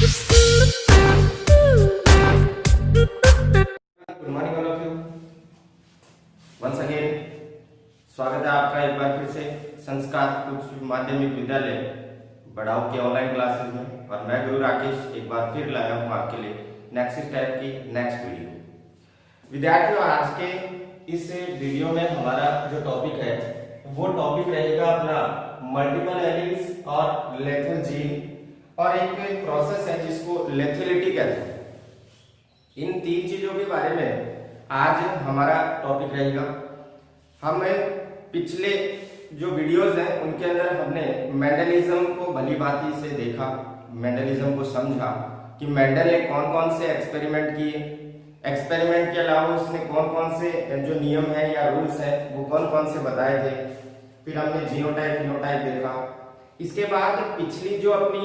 Good morning all of you. Once again स्वागत है आपका एक बार फिर से संस्कार उच्च माध्यमिक विद्यालय बढ़ाओ के ऑनलाइन क्लासेस में। और मैं गुरु राकेश एक बार फिर लाया हूँ आपके लिए नेक्स्ट टाइप की नेक्स्ट वीडियो। विद्यार्थियों, आज के इस वीडियो में हमारा जो टॉपिक है वो टॉपिक रहेगा अपना मल्टीपल एलील्स और लेथल जीन, और एक प्रोसेस है जिसको लेथेलिटी कहते हैं। इन तीन चीजों के बारे में आज हमारा टॉपिक रहेगा। हम पिछले जो वीडियोस हैं उनके अंदर हमने मेंडलिज्म को भली भांति से देखा, मेंडलिज्म को समझा कि मेंडल ने कौन कौन से एक्सपेरिमेंट किए, एक्सपेरिमेंट के अलावा उसने कौन कौन से जो नियम है या रूल्स हैं वो कौन कौन से बताए थे। फिर हमने जीनोटाइप फिनोटाइप देखा। इसके बाद पिछली जो अपनी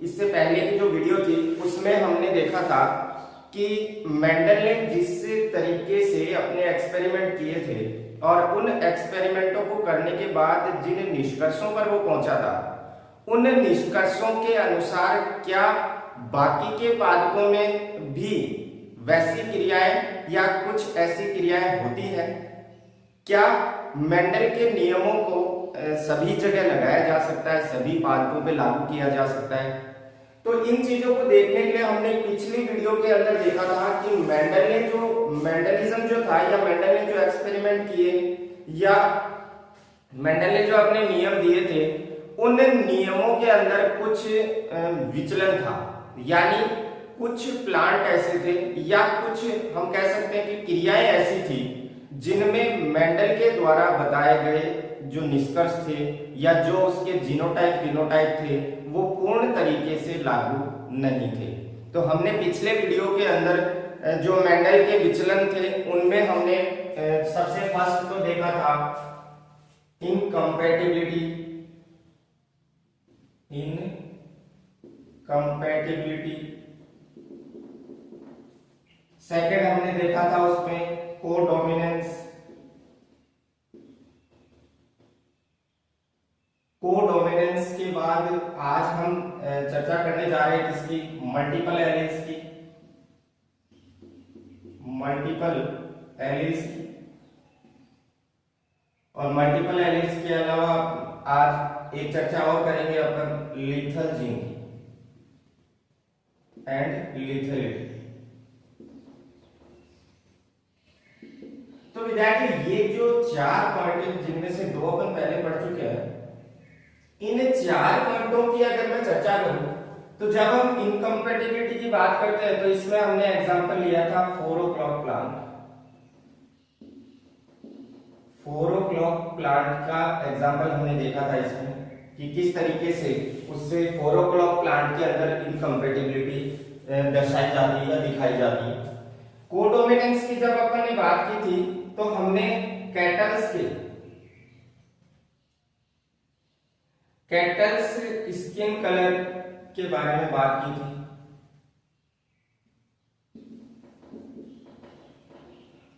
इससे पहले की जो वीडियो थी उसमें हमने देखा था कि मेंडल ने जिस तरीके से अपने एक्सपेरिमेंट किए थे और उन एक्सपेरिमेंटों को करने के बाद जिन निष्कर्षों पर वो पहुंचा था, उन निष्कर्षों के अनुसार क्या बाकी के पादपों में भी वैसी क्रियाएं या कुछ ऐसी क्रियाएं होती हैं? क्या मेंडल के नियमों को सभी जगह लगाया जा सकता है, सभी पादपों पे लागू किया जा सकता है? तो इन चीजों को देखने के लिए हमने पिछली वीडियो के अंदर देखा था कि मेंडल ने जो मेंडलिज्म जो था या मेंडल ने जो एक्सपेरिमेंट किए या मेंडल ने जो अपने नियम दिए थे, उन नियमों के अंदर कुछ विचलन था, यानी कुछ प्लांट ऐसे थे या कुछ हम कह सकते हैं कि क्रियाएं ऐसी थी जिनमें मेंडल के द्वारा बताए गए जो निष्कर्ष थे या जो उसके जीनोटाइप फिनोटाइप थे वो पूर्ण तरीके से लागू नहीं थे। तो हमने पिछले वीडियो के अंदर जो मेंडल के विचलन थे उनमें हमने सबसे फर्स्ट तो देखा था इनकम्पैटिबिलिटी। सेकंड हमने देखा था उसमें कोडोमिनेंस। कोडोमिनेंस के बाद आज हम चर्चा करने जा रहे हैं किसकी? मल्टीपल एलील्स की। मल्टीपल एलील्स की। और मल्टीपल एलील्स के अलावा आज एक चर्चा और करेंगे अपन लीथल जीन की एंड लीथेलिटी। तो विद्यार्थी, ये जो चार पॉइंट जिनमें से दो अपन पहले पढ़ चुके हैं, इन चार पॉइंटों की अगर मैं चर्चा करूं तो जब हम इनकम्पैटिबिलिटी की बात करते हैं तो इसमें हमने एग्जांपल लिया था 4 o'clock प्लांट। 4 o'clock प्लांट का एग्जांपल हमने देखा था इसमें कि किस तरीके से उससे 4 o'clock प्लांट के अंदर इनकम्पैटिबिलिटी दर्शाई जाती है या दिखाई जाती है। कोडोमिनेंस की जब अपन ने बात की थी तो हमने कैटल्स स्किन कलर के बारे में बात की थी।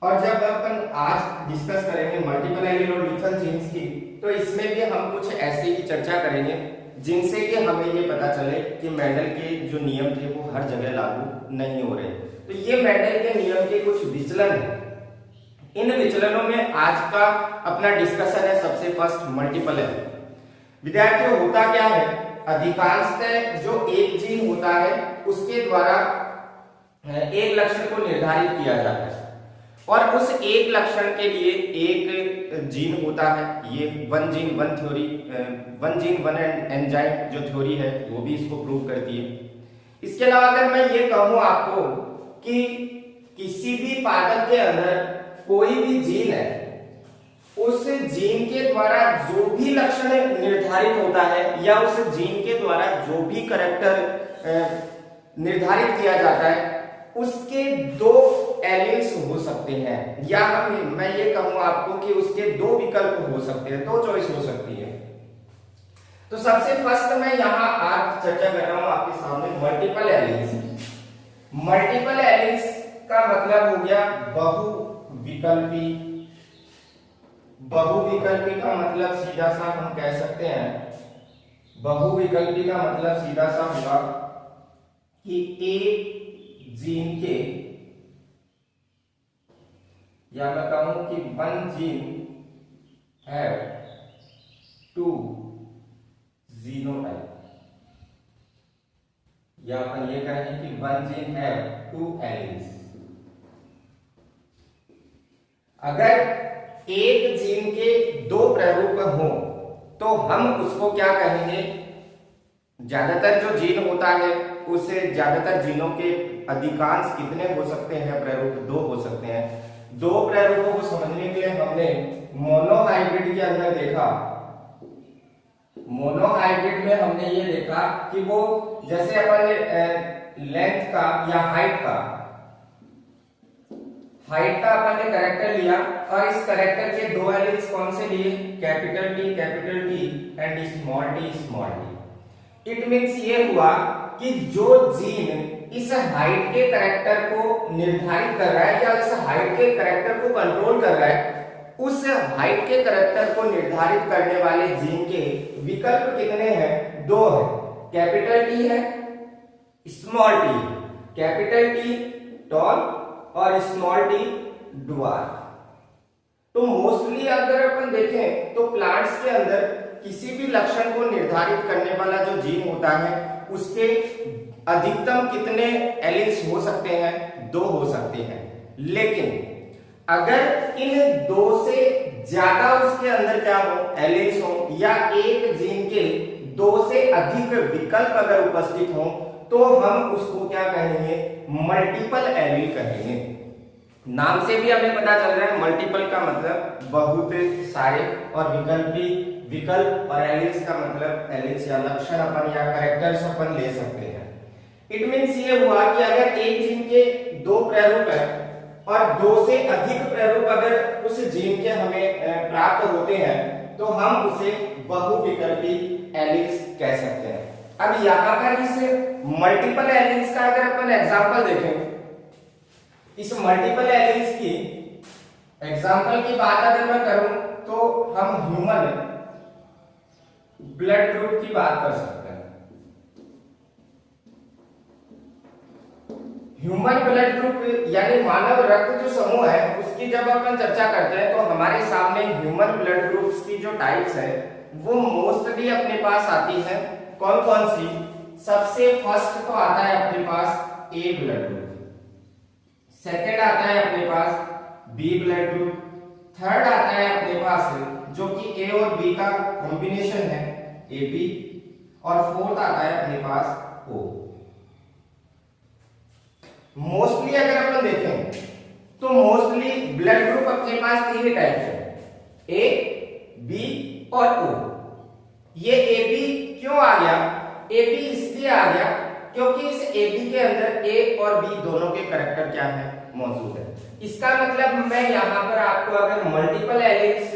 और जब अपन आज डिस्कस करेंगे मल्टीपल एलील और लीथल जीन्स की, तो इसमें भी हम कुछ ऐसे ही चर्चा करेंगे जिनसे कि हमें ये पता चले कि मेंडल के जो नियम थे वो हर जगह लागू नहीं हो रहे। तो ये मेंडल के नियम के कुछ विचलन है। इन विचलनों में आज का अपना डिस्कशन है सबसे फर्स्ट मल्टीपल एलील। विद्यार्थियों, होता क्या है, अधिकांशतः जो एक जीन होता है उसके द्वारा एक लक्षण को निर्धारित किया जाता है और उस एक लक्षण के लिए एक जीन होता है। ये वन जीन वन एंजाइम जो थ्योरी है वो भी इसको प्रूव करती है। इसके अलावा अगर मैं ये कहूं आपको कि किसी भी पादप के अंदर कोई भी जीन है, उस जीन के द्वारा जो भी लक्षण निर्धारित होता है या उस जीन के द्वारा जो भी कैरेक्टर निर्धारित किया जाता है उसके दो एलील्स हो सकते हैं, या मैं ये कहूं आपको कि उसके दो विकल्प हो सकते हैं, दो चॉइस हो सकती है। तो सबसे फर्स्ट मैं यहां आज चर्चा कर रहा हूं आपके सामने मल्टीपल एलील्स। मल्टीपल एलील्स का मतलब हो गया बहुविकल्पी। बहुविकल्पी का मतलब सीधा सा हम कह सकते हैं, बहुविकल्पी का मतलब सीधा सा होगा कि एक जीन के, या मैं कहूं कि one gene have two genotype, या अपन ये कहें कि one gene have two alleles. अगर एक जीन के दो प्रारूप हो तो हम उसको क्या कहेंगे, ज्यादातर जो जीन होता है उसे ज्यादातर जीनों के अधिकांश कितने हो सकते हैं प्रारूप, दो हो सकते हैं। दो प्रारूपों को समझने के लिए हमने मोनोहाइब्रिड के अंदर देखा, मोनोहाइब्रिड में हमने ये देखा कि वो जैसे अपन लेंथ का या हाइट का अपन ने कैरेक्टर लिया और इस कैरेक्टर के दो एलिमेंट्स कौन से लिए, capital T and small T. It means ये हुआ कि जो जीन इस हाइट के कैरेक्टर को निर्धारित कर रहा है या इस हाइट के कैरेक्टर को कंट्रोल कर रहा है, उस हाइट के कैरेक्टर को निर्धारित करने वाले जीन के विकल्प कितने हैं, दो है, कैपिटल टी है, small T. Capital T tall और स्मॉल टी ड्वार्फ। तो मोस्टली अगर अपन देखें तो प्लांट्स के अंदर किसी भी लक्षण को निर्धारित करने वाला जो जीन होता है उसके अधिकतम कितने एलील्स हो सकते हैं, दो हो सकते हैं। लेकिन अगर इन दो से ज्यादा उसके अंदर क्या हो, एलील्स हो, या एक जीन के दो से अधिक विकल्प अगर उपस्थित हो तो हम उसको क्या कहेंगे, मल्टीपल एलील कहेंगे। नाम से भी हमें पता चल रहा है मल्टीपल का मतलब बहुत सारे, और विकल्प और एलील्स का मतलब एलील्स या लक्षण अपन या कैरेक्टर्स अपन ले सकते हैं। इट मींस ये हुआ कि अगर एक जीन के दो प्रारूप है और दो से अधिक प्रारूप अगर उस जीन के हमें प्राप्त होते हैं तो हम उसे बहुविकल्पी एलील्स कह सकते हैं। अब यहां पर इस मल्टीपल एलील्स का अगर अपन एग्जांपल देखें, इस मल्टीपल एलील्स की एग्जांपल की बात अगर मैं करूं तो हम ह्यूमन ब्लड ग्रुप की बात कर सकते हैं। ह्यूमन ब्लड ग्रुप यानी मानव रक्त जो समूह है उसकी जब अपन चर्चा करते हैं तो हमारे सामने ह्यूमन ब्लड ग्रुप्स की जो टाइप्स है वो मोस्टली अपने पास आती है। कौन कौन सी, सबसे फर्स्ट तो आता है अपने पास ए ब्लड ग्रुप, सेकेंड आता है अपने पास बी ब्लड ग्रुप, थर्ड आता है अपने पास जो कि ए और बी का कॉम्बिनेशन है ए बी, और फोर्थ आता है अपने पास ओ। मोस्टली अगर अपन देखें तो मोस्टली ब्लड ग्रुप अपने पास तीन टाइप है, ए बी और ओ। ये ए बी क्यों आ गया, ए बी इसलिए आ गया क्योंकि इस ए बी के अंदर ए और बी दोनों के कैरेक्टर क्या है, मौजूद है। इसका मतलब मैं यहां पर आपको अगर मल्टीपल एलील्स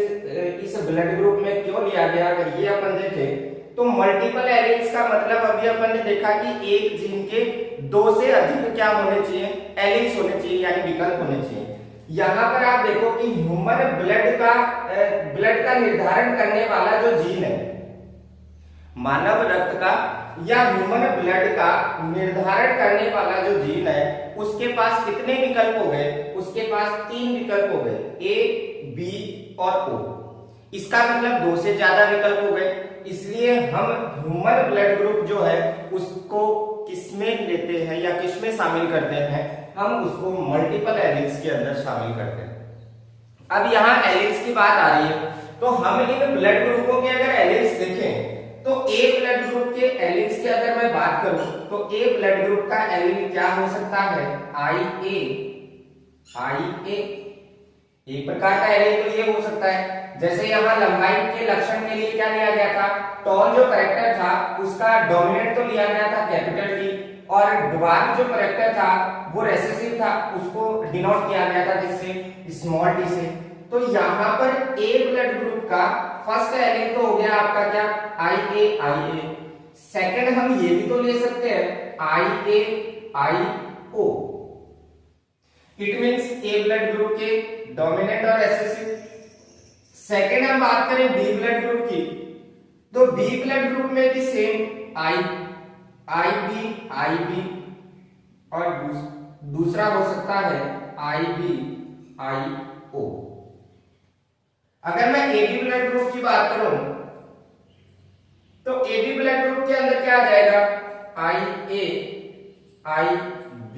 इस ब्लड ग्रुप में क्यों लिया गया, अगर ये अपन देखें तो मल्टीपल एलील्स का मतलब अभी अपन ने देखा कि एक जीन के दो से अधिक क्या होने चाहिए, एलील्स होने चाहिए यानी विकल्प होने चाहिए। यहां पर आप देखो कि ह्यूमन ब्लड का निर्धारण करने वाला जो जीन है, मानव रक्त का या ह्यूमन ब्लड का निर्धारण करने वाला जो जीन है उसके पास कितने विकल्प हो गए, उसके पास तीन विकल्प हो गए, ए बी और ओ। इसका मतलब दो से ज्यादा विकल्प हो गए, इसलिए हम ह्यूमन ब्लड ग्रुप जो है उसको किसमें लेते हैं या किसमें शामिल करते हैं, हम उसको मल्टीपल एलील्स के अंदर शामिल करते हैं। अब यहाँ एलील्स की बात आ रही है तो हम इन ब्लड ग्रुपों के अगर एलील्स देखें तो ए ब्लड ग्रुप के एलील्स की अगर मैं बात करूं तो ए ब्लड ग्रुप का एलील क्या हो सकता है, आई ए। एक प्रकार का एलील तो ये हो सकता है, जैसे यहाँ लंबाई के लक्षण के लिए क्या लिया गया था, टॉल जो कैरेक्टर था उसका डोमिनेंट तो लिया गया था कैपिटल टी, और ड्वार्फ जो कैरेक्टर था वो रेसेसिव था, उसको डिनोट किया गया था जिससे, स्मॉल टी से। तो यहाँ पर ए ब्लड ग्रुप का फर्स्ट एलील तो हो गया आपका क्या, आई ए। सेकंड हम ये भी तो ले सकते हैं I O. It means a blood group के डोमिनेंट और रेसेसिव। सेकंड हम बात करें बी ब्लड ग्रुप की तो बी ब्लड ग्रुप में भी सेम आई बी और दूसरा हो सकता है IB IO। अगर मैं AB ब्लड ग्रुप की बात करूं तो AB ब्लड ग्रुप के अंदर क्या आ जाएगा, IA IB।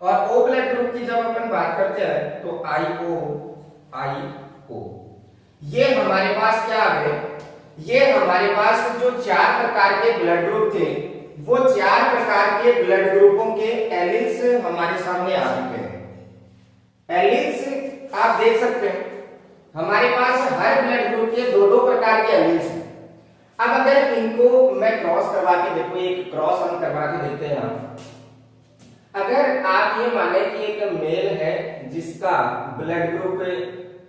और O ब्लड ग्रुप की जब अपन बात करते हैं तो IO IO। ये हमारे पास क्या आ गए, ये हमारे पास जो 4 प्रकार के ब्लड ग्रुप थे वो 4 प्रकार के ब्लड ग्रुपों के एलिल्स हमारे सामने आ चुके हैं। एलिल्स आप देख सकते हैं हमारे पास हर ब्लड ग्रुप के दो प्रकार के एलिल्स हैं। अब अगर इनको मैं क्रॉस करवा के देखो, एक क्रॉस हम करवा के देखते हैं। अगर आप ये माने कि एक मेल है जिसका ब्लड ग्रुप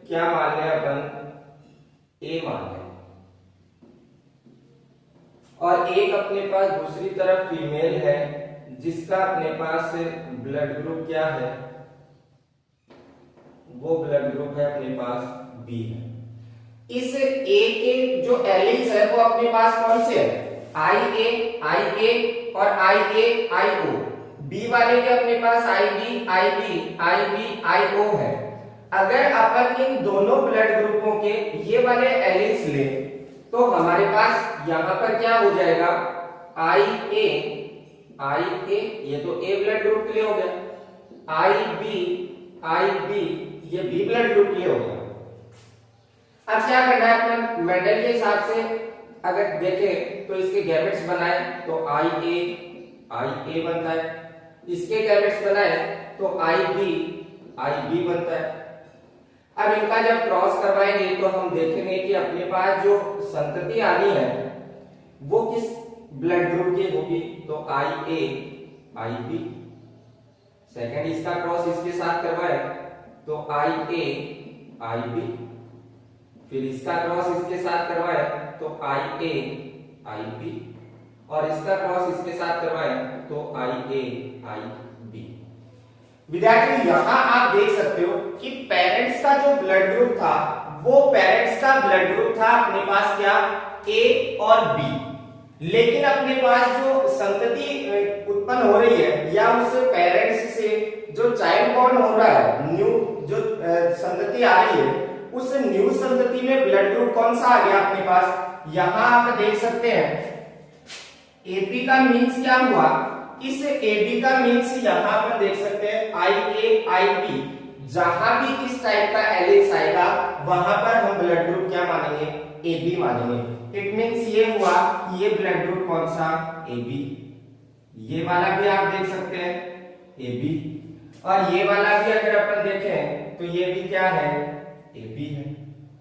क्या मान लें अपन, ए मान लें, और एक अपने पास दूसरी तरफ फीमेल है जिसका अपने पास ब्लड ग्रुप क्या है, वो ब्लड ग्रुप है अपने पास बी है। इस ए के जो एलिल्स है वो अपने पास कौन से है, IA IA और IA IO। बी वाले के अपने पास IB IB IB IO है। अगर अपन इन दोनों ब्लड ग्रुपों के ये वाले एलिल्स ले तो हमारे पास यहां पर क्या हो जाएगा, IA IA, ये तो A ब्लड ग्रुप के लिए हो गया, IB IB ये B ब्लड ग्रुप के लिए हो गया। अब क्या करना है अपन, मेंडल के हिसाब से अगर देखें तो इसके गैमेट्स बनाए तो IA बनता है, इसके गैमेट्स बनाए तो IB बनता है। अब इनका जब क्रॉस करवाएंगे तो हम देखेंगे कि अपने पास जो संतति आनी है वो किस ब्लड ग्रुप की होगी, तो IA IB। सेकंड इसका क्रॉस इसके साथ करवाए तो IA IB, फिर इसका क्रॉस इसके साथ करवाए तो IA IB, और इसका क्रॉस इसके साथ करवाए तो IA IB। विद्यार्थी यहां आप देख सकते हो कि पेरेंट्स का जो ब्लड ग्रुप था वो पेरेंट्स का ब्लड ग्रुप था अपने पास क्या, A और B। लेकिन अपने पास जो संतति उत्पन्न हो रही है या उस पेरेंट्स से जो चाइल्ड बॉर्न हो रहा है, न्यू जो संतति आ रही है, उस न्यू संतति में ब्लड ग्रुप कौन सा आ गया अपने पास, यहां आप देख सकते हैं AB का मींस क्या हुआ, इस AB का मींस यहां पर देख सकते हैं IA IB। जहां भी इस टाइप का एलिक्स आएगा वहां पर हम ब्लड ग्रुप क्या मानेंगे, AB मानेंगे। इट मींस ये हुआ कि ये ब्लड ग्रुप कौन सा, AB। ये वाला भी आप देख सकते हैं AB, और ये वाला भी अगर अपन देखें तो ये भी क्या है, AB है,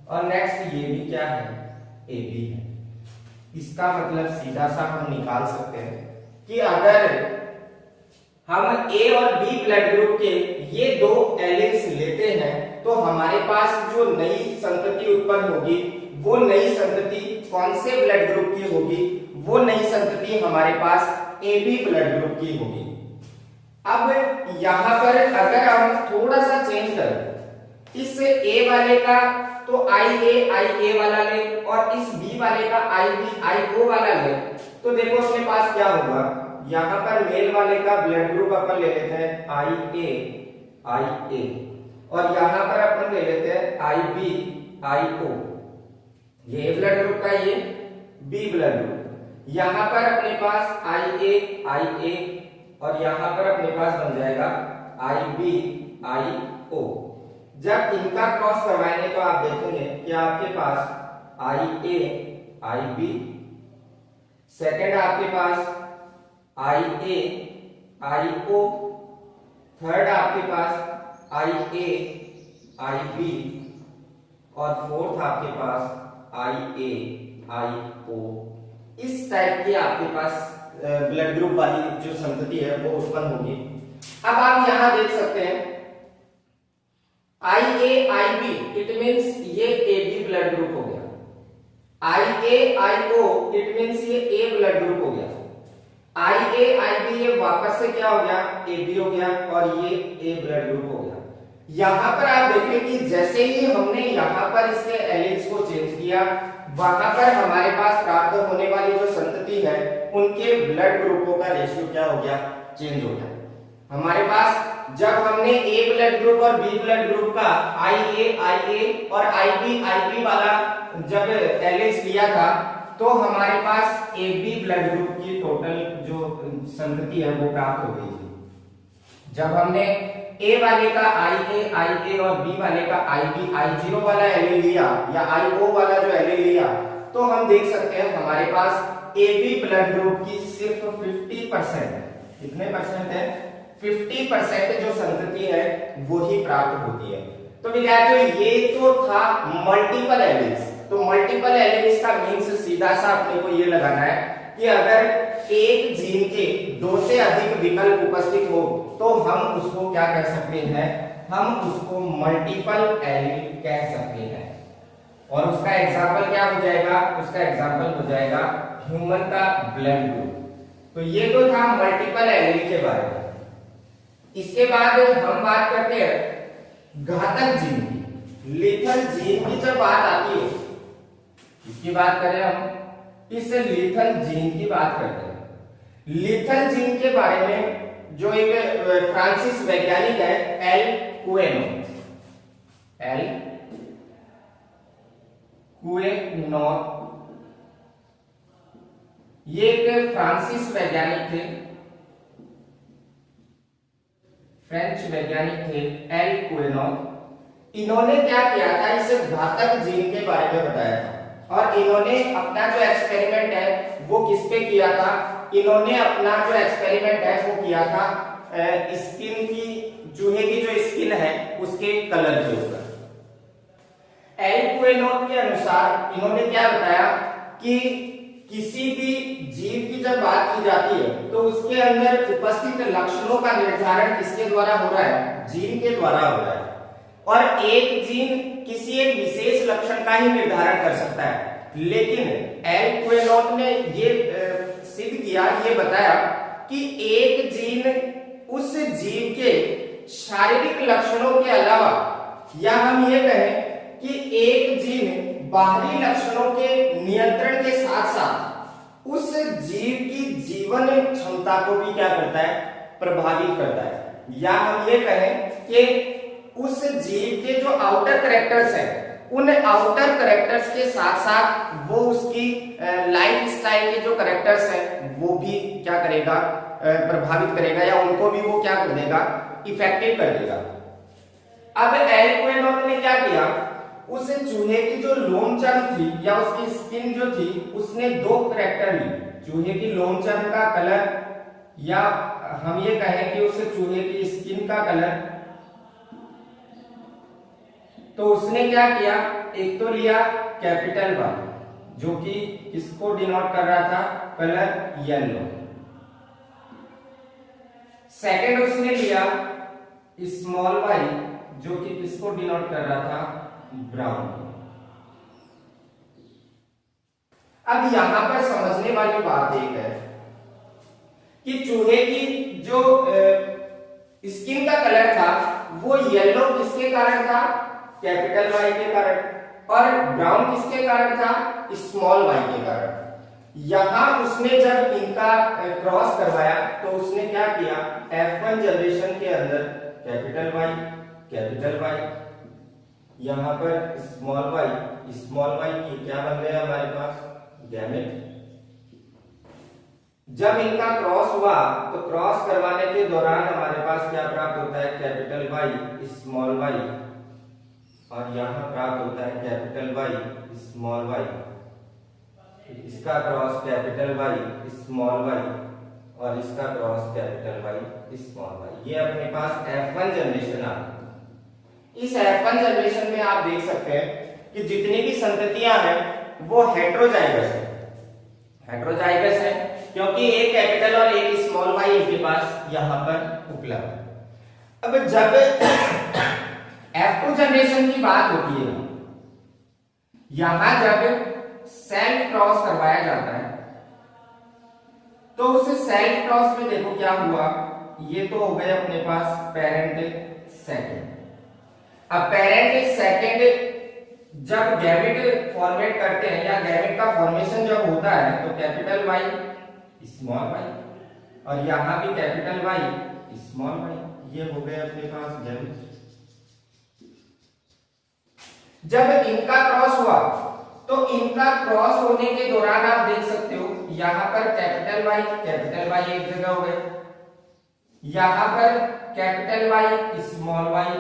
और नेक्स्ट ये भी क्या है, AB है। इसका मतलब सीधा सा हम निकाल सकते हैं कि अगर हम A और B ब्लड ग्रुप के ये दो एलिल्स लेते हैं तो हमारे पास जो नई संतति उत्पन्न होगी वो नई संतति कौन से ब्लड ग्रुप की होगी, वो नई संतति हमारे पास AB ब्लड ग्रुप की होगी। अब यहां पर अगर हम थोड़ा सा चेंज करें, इस A वाले का तो IA वाला ले और इस B वाले का IB IO वाला ले, तो देखो अपने पास क्या होगा, यहां पर मेल वाले का ब्लड ग्रुप अपन ले लेते हैं IA और यहां पर अपन ले लेते हैं IB IO। ये ब्लड ग्रुप का, ये B ब्लड ग्रुप। यहां पर अपने पास IA और यहां पर अपने पास बन जाएगा IB IO। जब इनका क्रॉस करवाएंगे तो आप देखेंगे कि आपके पास IA IB, सेकंड आपके पास IA IO, थर्ड आपके पास IA IB, और फोर्थ आपके पास IA IO। इस टाइप की आपके पास ब्लड ग्रुप वाली जो संतति है वो उत्पन्न होगी। अब आप यहां देख सकते हैं IA IB, इट मींस ये AB ब्लड ग्रुप हो गया, IA IO इट मींस ये A ब्लड ग्रुप हो गया, IA IB ये वापस से क्या हो गया, AB हो गया, और ये A ब्लड ग्रुप हो गया। यहां पर आप देखें कि जैसे ही हमने यहां पर इसके एलिल्स को चेंज किया, वहां पर हमारे पास प्राप्त होने वाली जो संतति है उनके ब्लड ग्रुपों का रेशियो क्या हो गया, चेंज हो गया। हमारे पास जब हमने ए ब्लड ग्रुप और बी ब्लड ग्रुप का IA और IB वाला जब एलिस लिया था, तो हमारे पास AB ब्लड ग्रुप की टोटल जो संतति है वो प्राप्त हो गई थी। जब हमने ए वाले का IA और बी वाले का I0 वाला एलील लिया या IO वाला जो एलील लिया, तो हम देख सकते हैं हमारे पास AB ब्लड ग्रुप की सिर्फ 50%, कितने परसेंट है, 50% जो संतति है वो ही प्राप्त होती है। तो विद्यार्थियों ये तो था मल्टीपल एलील्स। तो मल्टीपल एलील्स का मीन्स सीधा सा अपने को ये लगाना है कि अगर एक जीन के 2 से अधिक विकल्प उपस्थित हो तो हम उसको क्या कह सकते हैं, हम उसको मल्टीपल एलील कह सकते हैं। और उसका एग्जाम्पल क्या हो जाएगा, उसका एग्जाम्पल हो जाएगा ह्यूमन का ब्लड ग्रुप। तो ये तो था मल्टीपल एलील के बारे में। इसके बाद हम बात करते हैं घातक जीन की, लीथल जीन की जब बात आती है, इसकी बात करें हम, इस लीथल जीन की बात करते हैं। लीथल जीन के बारे में जो एक फ्रांसीसी वैज्ञानिक है एल कुएनोट, ये एक फ्रांसीसी वैज्ञानिक थे, फ्रेंच वैज्ञानिक थे एल कुएनोट। इन्होंने क्या किया था, इस घातक जीन के बारे में बताया था। और इन्होंने अपना जो एक्सपेरिमेंट है वो किस पे किया था, इन्होंने अपना जो एक्सपेरिमेंट है वो किया था स्किन की, चूहे की जो स्किन है उसके कलर के ऊपर। एल कुएनोट के अनुसार इन्होंने क्या बताया कि किसी भी जीव की जब बात की जाती है तो उसके अंदर उपस्थित लक्षणों का निर्धारण किसके द्वारा हो रहा है, जीन के द्वारा हो रहा है। और एक जीन किसी एक विशेष लक्षण का ही निर्धारण कर सकता है, लेकिन एल कुएनोट ने ये सिद्ध किया, ये बताया कि एक जीन उस जीव के शारीरिक लक्षणों के अलावा, या हम ये कहें कि एक जीन बाहरी लक्षणों के नियंत्रण के साथ साथ उस जीव की जीवन क्षमता को भी क्या करता है, प्रभावित करता है। या हम ये कहें कि उस जीव के जो आउटर कैरेक्टर्स हैं, उन आउटर कैरेक्टर्स के साथ साथ वो उसकी लाइफ स्टाइल के जो कैरेक्टर्स हैं वो भी क्या करेगा, प्रभावित करेगा, या उनको भी वो क्या कर देगा, इफेक्टिव कर देगा। अब एल कुएनोट ने क्या किया, उस चूहे की जो लोम चर्म थी या उसकी स्किन जो थी, उसने 2 कैरेक्टर ली। चूहे की लोम चर्म का कलर, या हम ये कहें कि उस चूहे की स्किन का कलर। तो उसने क्या किया, एक तो लिया कैपिटल Y जो कि किसको डिनोट कर रहा था, कलर येलो। सेकंड उसने लिया स्मॉल y जो कि किसको डिनोट कर रहा था, ब्राउन। अब यहां पर समझने वाली बात एक है कि चूहे की जो स्किन का कलर था वो येलो किसके कारण था, कैपिटल Y के कारण, और ब्राउन किसके कारण था, स्मॉल y के कारण। यहां उसने जब इनका क्रॉस करवाया तो उसने क्या किया, F1 जनरेशन के अंदर कैपिटल Y, यहां पर स्मॉल y की क्या बन गया हमारे पास, गैमेट। जब इनका क्रॉस हुआ तो क्रॉस करवाने के दौरान हमारे पास क्या प्राप्त होता है, कैपिटल Y स्मॉल y, और यहां प्राप्त होता है कैपिटल Y स्मॉल y। इसका cross capital Y small y और इसका cross capital Y small y। ये अपने पास F1 जनरेशन आ गई। इस F1 जनरेशन में आप देख सकते हैं कि जितनी भी संततियां हैं वो हेट्रोजाइगस है, क्योंकि एक कैपिटल और एक स्मॉल y इनके पास यहां पर उपलब्ध है। अब जब F2 जनरेशन की बात होती है, यहां जब सेल्फ क्रॉस करवाया जाता है तो उस सेल्फ क्रॉस में देखो क्या हुआ, ये तो हो गए अपने पास पेरेंट सेकंड। अब पेरेंट सेकंड जब गैमेट फॉर्मेट करते हैं या गैमेट का फॉर्मेशन जब होता है तो कैपिटल Y स्मॉल वाई, और यहां भी कैपिटल वाई स्मॉल वाई। ये हो गए अपने पास जन। जब इनका क्रॉस हुआ तो इनका क्रॉस होने के दौरान आप देख सकते हो यहां पर कैपिटल वाई एक जगह हो गए, यहां पर कैपिटल वाई स्मॉल वाई,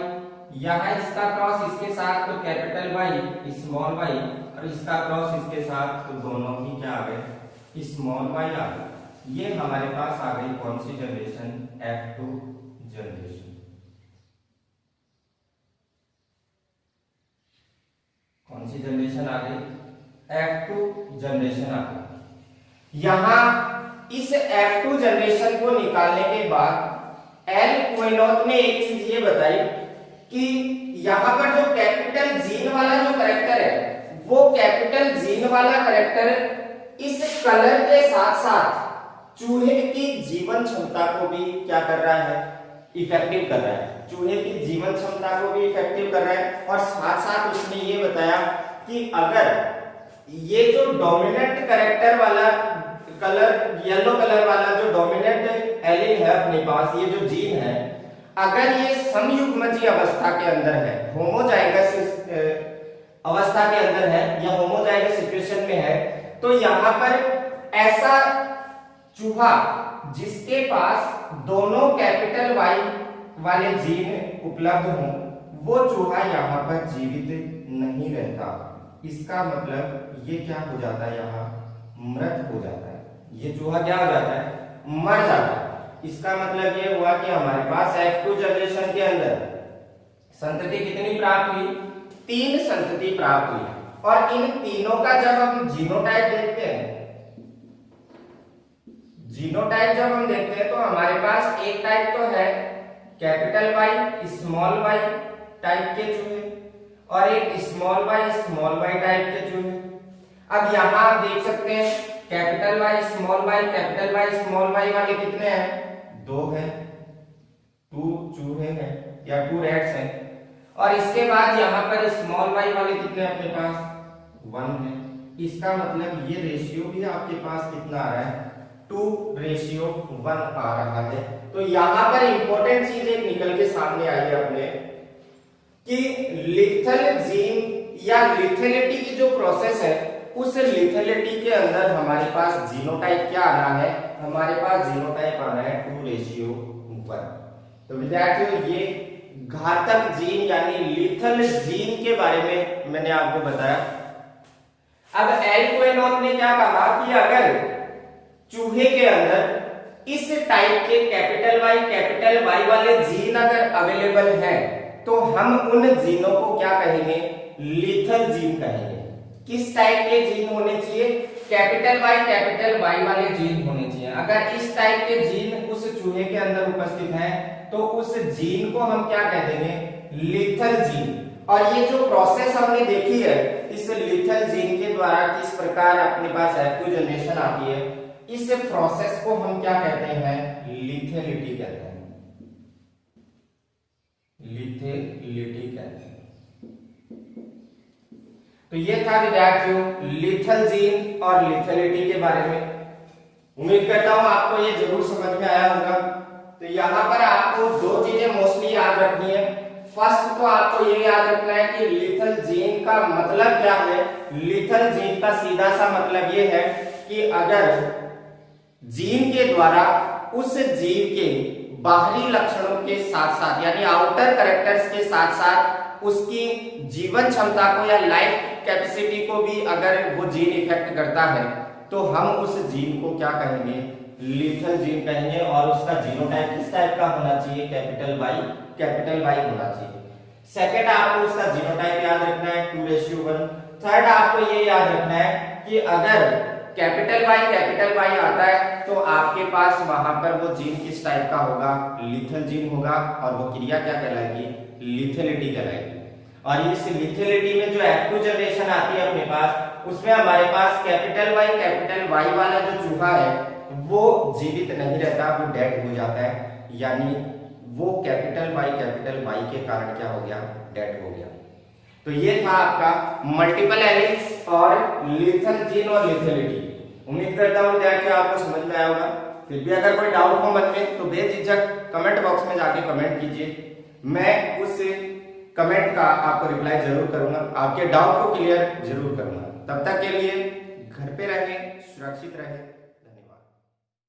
यहां इसका क्रॉस इसके साथ तो कैपिटल वाई स्मॉल वाई, और इसका क्रॉस इसके साथ तो दोनों ही क्या आ गए स्मॉल वाई आ गए। ये हमारे पास आ गई कौन सी जनरेशन, F2 जनरेशन। कौन सी जनरेशन आ गई, F2 जनरेशन आ गई। यहां इस F2 जनरेशन को निकालने के बाद एल क्विनोथ ने एक चीज ये बताई कि यहां पर जो कैपिटल जीन वाला जो कैरेक्टर है वो कैपिटल जीन वाला कैरेक्टर इस कलर के साथ साथ चूहे की जीवन क्षमता को भी क्या कर रहा है, इफेक्टिव कर रहा है। चूहे की जीवन क्षमता को भी इफेक्टिव कर रहा है, और साथ साथ उसने ये बताया कि अगर ये जो डोमिनेंट कैरेक्टर वाला कलर येलो कलर वाला जो डोमिनेंट एलील है अपने पास, ये जो जीन है, अगर ये समयुग्मजीय अवस्था के अंदर है, होमोजाइगस अवस्था के अंदर है या होमोजाइगस सिचुएशन में है, तो यहां पर ऐसा चूहा जिसके पास दोनों कैपिटल वाई वाले जीन उपलब्ध हों, वो चूहा यहाँ पर जीवित नहीं रहता। इसका मतलब ये क्या हो जाता है, यहाँ मृत हो जाता है। ये चूहा क्या हो जाता है, मर जाता है। इसका मतलब ये हुआ कि हमारे पास F2 जनरेशन के अंदर संतति कितनी प्राप्त हुई, 3 संतति प्राप्त हुई, और इन तीनों का जब हम जीनोटाइप देखते हैं, जीनोटाइप जब हम देखते हैं तो हमारे पास एक टाइप तो है capital Y small Y type के चूहे, और एक स्मॉल वाई टाइप के चूहे। अब यहां आप देख सकते हैं कैपिटल वाई स्मॉल वाई वाले कितने हैं, 2 हैं, 2 चूहे हैं या 2 रैट्स हैं, और इसके बाद यहां पर स्मॉल वाई वाले कितने अपने पास, 1 है। इसका मतलब ये रेशियो भी आपके पास कितना आ रहा है, 2:1 आ रहा है। तो यहां पर इंपॉर्टेंट चीज एक निकल के सामने आई है अपने कि लिथल जीन या लिथेलिटी की जो प्रोसेस है, उस लिथेलिटी के अंदर हमारे पास जीनोटाइप क्या आना है, हमारे पास जीनोटाइप आना है 2:1। तो विद्यार्थियों ये घातक जीन यानी लिथल जीन के बारे में मैंने आपको बताया। अब एल क्विनोथ ने क्या कहा कि अगर चूहे के अंदर इस टाइप के कैपिटल वाई वाले जीन अगर अवेलेबल हैं, तो हम उन जीनों को क्या कहेंगे, लिथल जीन कहेंगे। किस टाइप के जीन होने चाहिए, कैपिटल वाई वाले जीन होने चाहिए। अगर इस टाइप के जीन उस चूहे के अंदर उपस्थित हैं, तो उस जीन को हम क्या कह देंगे, लिथल जीन। और ये जो प्रोसेस हमने देखी है इस लिथल जीन के द्वारा किस प्रकार अपने पास F2 जनरेशन आती है, इस प्रोसेस को हम क्या कहते हैं, लिथेलिटी कहते हैं, लिथेलिटी कहते हैं। तो ये था विद्यार्थियों लिथल जीन और लिथेलिटी के बारे में। उम्मीद करता हूं आपको ये जरूर समझ में आया होगा। तो यहां पर आपको 2 चीजें मोस्टली याद रखनी है। फर्स्ट तो आपको ये याद रखना है कि लिथल जीन का मतलब क्या है। लिथल जीन का सीधा सा मतलब ये है कि अगर जीन के द्वारा उस जीव के बाहरी लक्षणों के साथ साथ यानी आउटर कैरेक्टर्स के साथ साथ उसकी जीवन क्षमता को या लाइफ कैपेसिटी को भी अगर वो जीन इफेक्ट करता है, तो हम उस जीन को क्या कहेंगे, लिथल जीन कहेंगे। और उसका जीनोटाइप किस टाइप का होना चाहिए, कैपिटल वाई होना चाहिए। सेकंड आपको उसका जीनोटाइप याद रखना है 2:1। थर्ड आपको ये याद रखना है कि अगर कैपिटल वाई आता है तो आपके पास वहां पर वो जीन किस टाइप का होगा, लिथल जीन होगा, और वो क्रिया क्या कहलाएगी, लिथेलिटी कहलाएगी। और इस लिथेलिटी में जो F2 जनरेशन आती है अपने पास, उसमें हमारे पास कैपिटल वाई वाला जो चूहा है वो जीवित नहीं रहता, वो डेड हो जाता है। यानी वो कैपिटल वाई के कारण क्या हो गया, डेड हो गया। तो ये था आपका मल्टीपल एलिल्स और लिथल जीन और लिथेलिटी। उम्मीद करता हूँ विद्यार्थियों आपको समझ में आया होगा। फिर भी अगर कोई डाउट हो मन में तो बेझिझक कमेंट बॉक्स में जाके कमेंट कीजिए, मैं उस कमेंट का आपको रिप्लाई जरूर करूंगा, आपके डाउट को क्लियर जरूर करूंगा। तब तक के लिए घर पे रहें, सुरक्षित रहें।